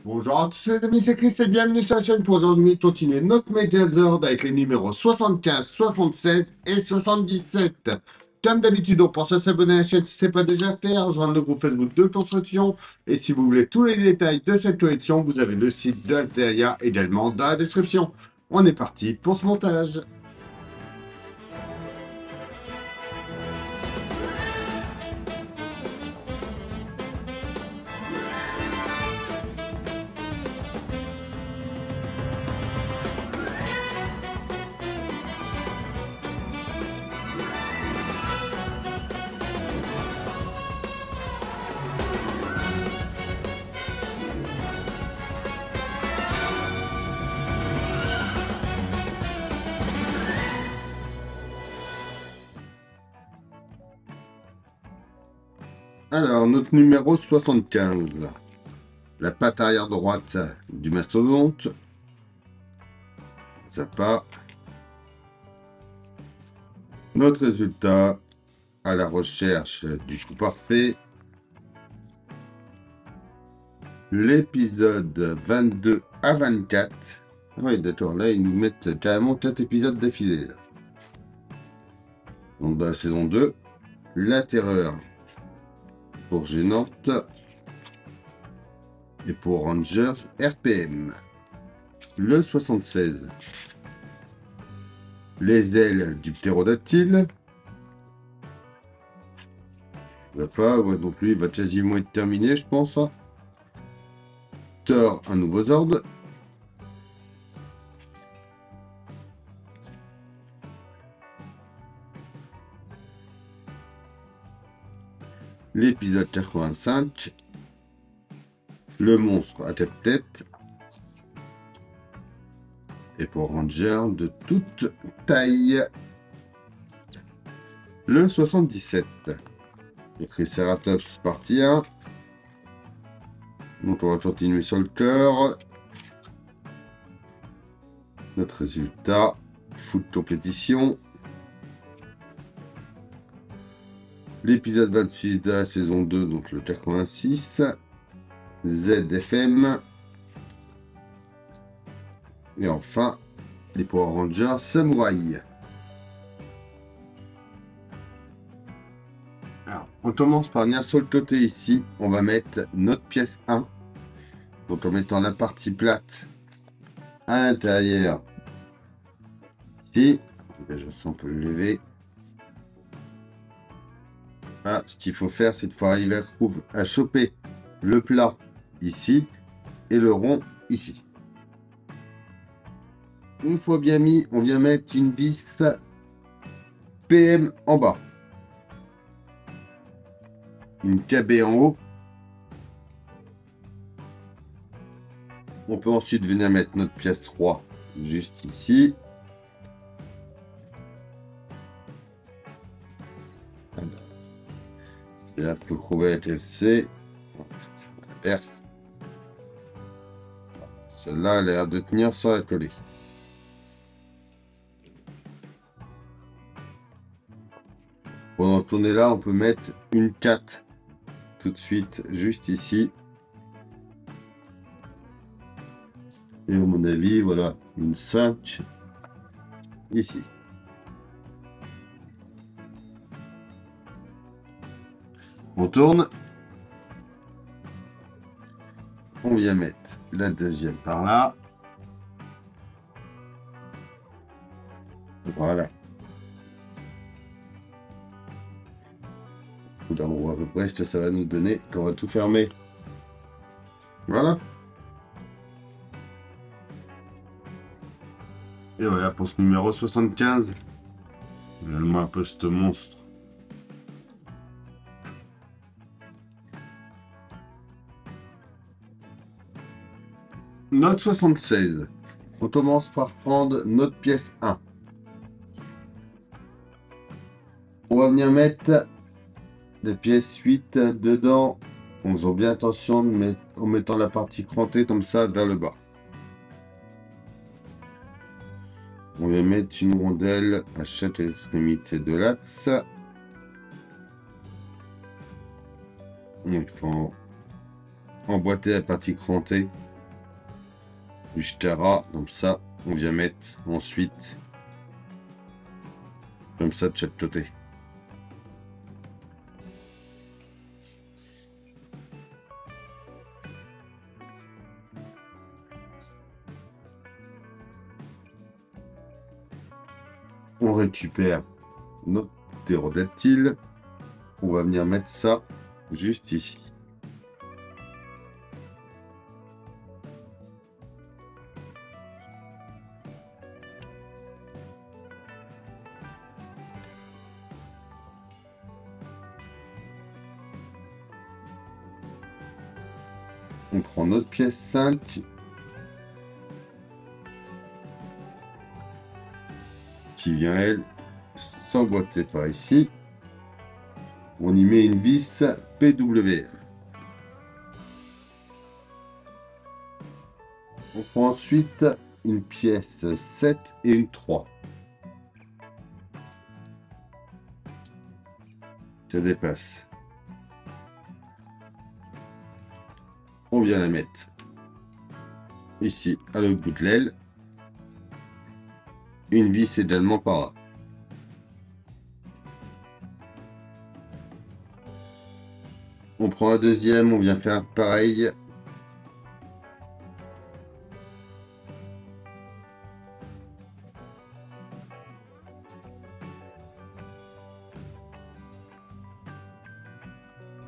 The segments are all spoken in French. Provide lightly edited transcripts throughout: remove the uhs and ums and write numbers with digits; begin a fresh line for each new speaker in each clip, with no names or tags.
Bonjour à tous les amis, c'est Chris et bienvenue sur la chaîne pour aujourd'hui continuer notre Megazord avec les numéros 75, 76 et 77. Comme d'habitude, on pense à s'abonner à la chaîne si ce n'est pas déjà fait, à rejoindre le groupe Facebook de construction. Et si vous voulez tous les détails de cette collection, vous avez le site d'Alteria également dans la description. On est parti pour ce montage. Alors, notre numéro 75. La patte arrière droite du mastodonte. Zappa. Notre résultat à la recherche du coup parfait. L'épisode 22 à 24. Ah oui, d'accord, là, ils nous mettent carrément 4 épisodes d'affilée. Donc, dans la saison 2, La Terreur pour Gênante et pour Rangers RPM. Le 76. Les ailes du ptérodactyle. Ça va pas, ouais, donc lui, il va quasiment être terminé, je pense. Thor, un nouveau Zord. L'épisode 85. Le monstre à tête-tête. Et pour Ranger de toute taille. Le 77. Le Triceratops partie 1. Donc on va continuer sur le cœur. Notre résultat. Foot compétition. L'épisode 26 de la saison 2, donc le 86. ZFM. Et enfin, les Power Rangers Samouraï. Alors, on commence par venir sur le côté ici. On va mettre notre pièce 1. Donc en mettant la partie plate à l'intérieur. Ici. Déjà, ça, on peut le lever. Ah, ce qu'il faut faire, c'est de pouvoir arriver à choper le plat ici et le rond ici. Une fois bien mis, on vient mettre une vis PM en bas. Une KB en haut. On peut ensuite venir mettre notre pièce 3 juste ici. C'est là que le trouver avec LC. L'inverse. Celle-là a l'air de tenir sans la coller. Pendant qu'on est là, on peut mettre une 4 tout de suite juste ici. Et à mon avis, voilà, une 5 ici. On tourne. On vient mettre la deuxième par là. Voilà. D'endroit à peu près, ça va nous donner qu'on va tout fermer. Voilà. Et voilà pour ce numéro 75. Finalement un peu ce monstre. Note 76. On commence par prendre notre pièce 1. On va venir mettre les pièces 8 dedans, en faisant bien attention en mettant la partie crantée comme ça vers le bas. On va mettre une rondelle à chaque extrémité de l'axe. Il faut emboîter la partie crantée du Stara, comme ça, on vient mettre ensuite, comme ça de chaque côté. On récupère notre ptérodactyle. On va venir mettre ça juste ici. On prend notre pièce 5 qui vient, elle, s'emboîter par ici. On y met une vis PWR. On prend ensuite une pièce 7 et une 3. Ça dépasse. On vient la mettre ici à l'autre bout de l'aile. Une vis également par là. On prend un deuxième, on vient faire pareil.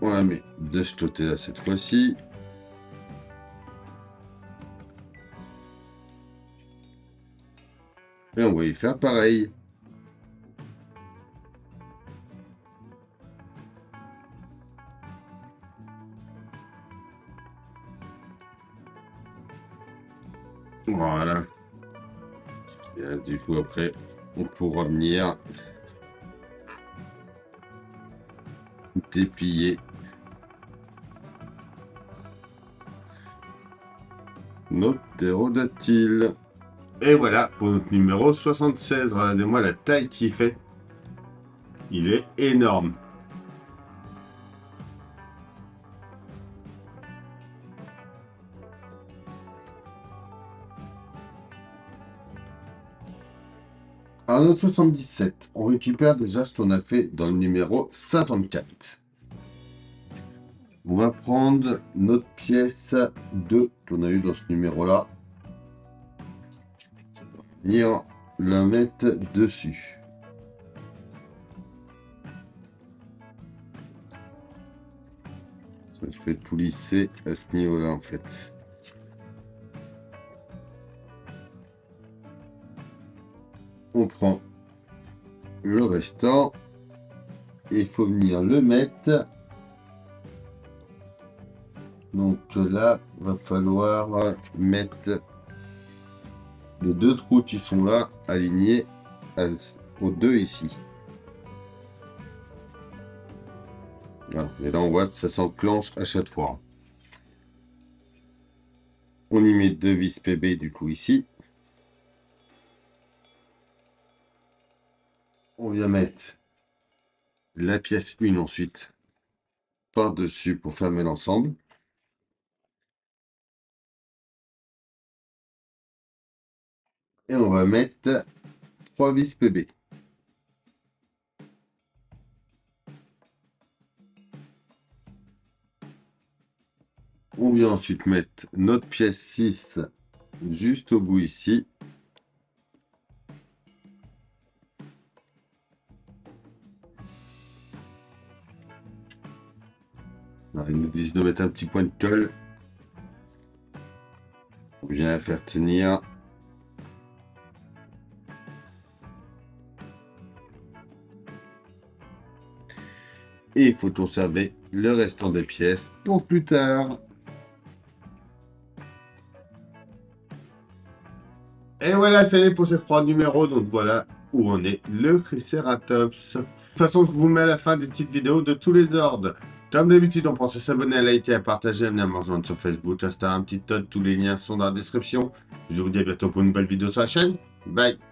On la met de ce côté-là cette fois-ci. Et on va y faire pareil. Voilà. Et du coup, après, on pourra venir déplier notre ptérodactyle. Et voilà pour notre numéro 76. Regardez-moi la taille qu'il fait. Il est énorme. À notre 77, on récupère déjà ce qu'on a fait dans le numéro 54. On va prendre notre pièce 2 qu'on a eu dans ce numéro-là. Venir la mettre dessus. Ça fait tout lisser à ce niveau-là en fait. On prend le restant et il faut venir le mettre. Donc là, va falloir mettre les deux trous qui sont là alignés aux deux ici. Voilà. Et là, on voit que ça s'enclenche à chaque fois. On y met deux vis PB du coup ici. On vient mettre la pièce 1 ensuite par-dessus pour fermer l'ensemble. Et on va mettre 3 vis PB. On vient ensuite mettre notre pièce 6 juste au bout ici. Ils nous disent de mettre un petit point de colle. On vient la faire tenir. Et il faut conserver le restant des pièces pour plus tard. Et voilà, c'est pour ces 3 numéros. Donc voilà où on est, le Triceratops. De toute façon, je vous mets à la fin des petites vidéos de tous les ordres. Comme d'habitude, on pense à s'abonner, à liker, à partager, à venir me rejoindre sur Facebook, Instagram, TikTok. Tous les liens sont dans la description. Je vous dis à bientôt pour une nouvelle vidéo sur la chaîne. Bye!